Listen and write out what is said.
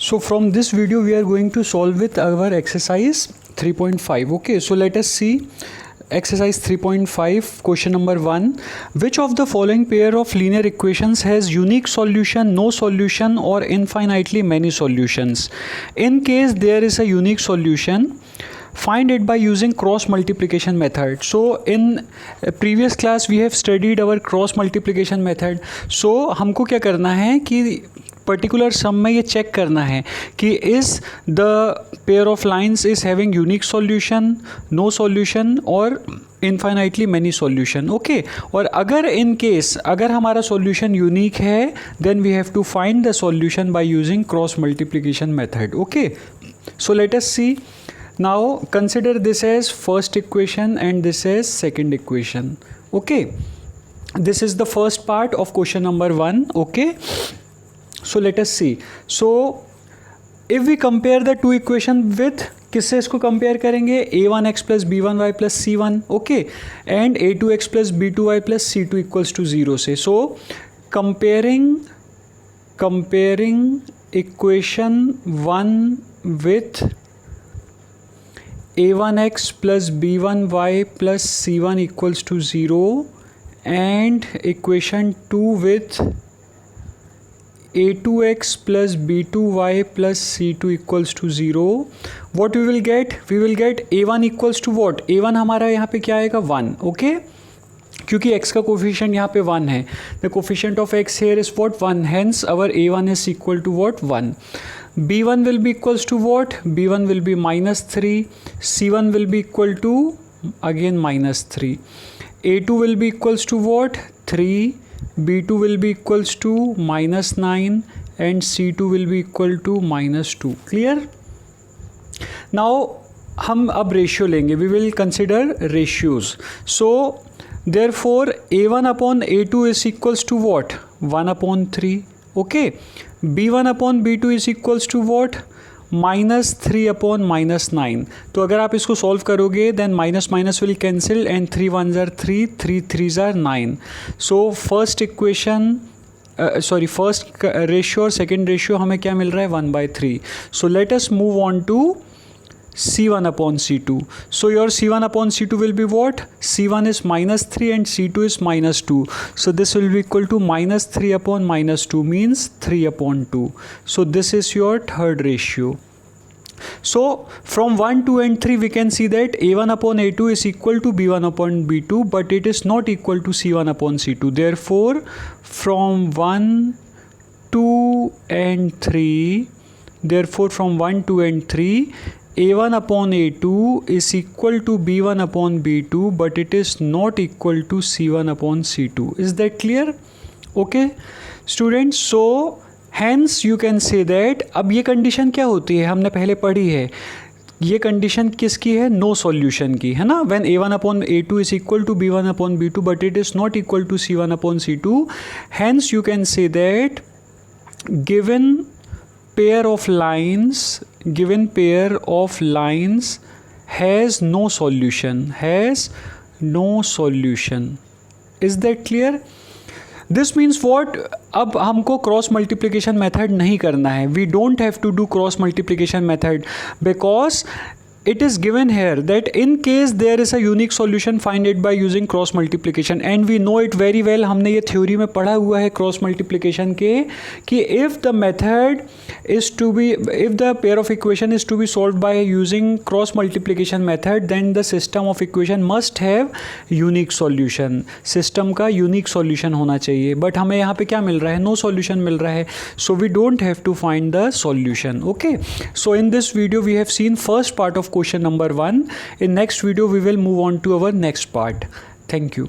So from this video we are going to solve with our exercise 3.5. Okay, so let us see exercise 3.5 question number 1. Which of the following pair of linear equations has unique solution, no solution or infinitely many solutions? In case there is a unique solution, find it by using cross multiplication method. So in previous class we have studied our cross multiplication method. So हमको क्या करना है कि particular सम में ये check करना है कि is the pair of lines is having unique solution, no solution और इनफाइनाइटली मैनी सॉल्यूशन. ओके, और अगर इन केस अगर हमारा सॉल्यूशन यूनिक है then we have to find the solution by using cross multiplication method. Okay, so let us see. Now consider this as first equation and this as second equation. Okay, this is the first part of question number 1. Okay, so let us see. So if we compare the two equation with, किससे इसको compare करेंगे? a1x plus b1y plus c1. Okay, and a2x plus b2y plus c2 equals to 0 से. So comparing equation 1 with a1x plus b1y plus c1 equals to 0 and equation 2 with a2x plus b2y plus c2 equals to 0. What we will get? We will get a1 equals to what? a1 हमारा यहाँ पे क्या आएगा? 1. Okay, क्योंकि x का coefficient यहाँ पे 1 है. The coefficient of x here is what? 1. Hence our a1 is equal to what? 1. b1 will be equals to what? b1 will be minus 3. c1 will be equal to again minus 3. a2 will be equals to what? 3. b2 will be equals to minus 9 and c2 will be equal to minus 2. Clear? Now हम अब ratio लेंगे. we will consider ratios. So therefore a1 upon a2 is equals to what? 1 upon 3. Okay, b1 upon b2 is equals to what? Minus 3 upon minus 9. तो अगर आप इसको solve करोगे then minus minus will cancel and 3 1s are 3, 3 3s are 9. So first equation first ratio और second ratio हमें क्या मिल रहा है? 1/3. So let us move on to C1 upon C2. So your C1 upon C2 will be what? C1 is minus 3 and C2 is minus 2. So this will be equal to minus 3 upon minus 2 means 3 upon 2. So this is your third ratio. So from 1, 2 and 3 we can see that A1 upon A2 is equal to B1 upon B2 but it is not equal to C1 upon C2. Therefore from 1, 2 and 3, therefore from 1, 2 and 3 a1 upon a2 is equal to b1 upon b2 but it is not equal to c1 upon c2. Is that clear? Okay students, so hence you can say that. अब ये condition क्या होती है? हमने पहले पढ़ी है. ये कंडीशन किसकी है? नो सॉल्यूशन की है ना. When a1 upon a2 is equal to b1 upon b2 but it is not equal to c1 upon c2. Hence you can say that given pair of lines has no solution. Is that clear? This means what? अब हमको cross multiplication method नहीं करना है. We don't have to do cross multiplication method because it is given here that in case there is a unique solution, find it by using cross multiplication and we know it very well. हमने ये theory में पढ़ा हुआ है cross multiplication के कि if the pair of equation is to be solved by using cross multiplication method then the system of equation must have unique solution. System का unique solution होना चाहिए बट हमें यहाँ पे क्या मिल रहा है? नो सॉल्यूशन मिल रहा है. So we don't have to find the solution. Okay, so in this video we have seen first part of question number 1. In next video we will move on to our next part. Thank you.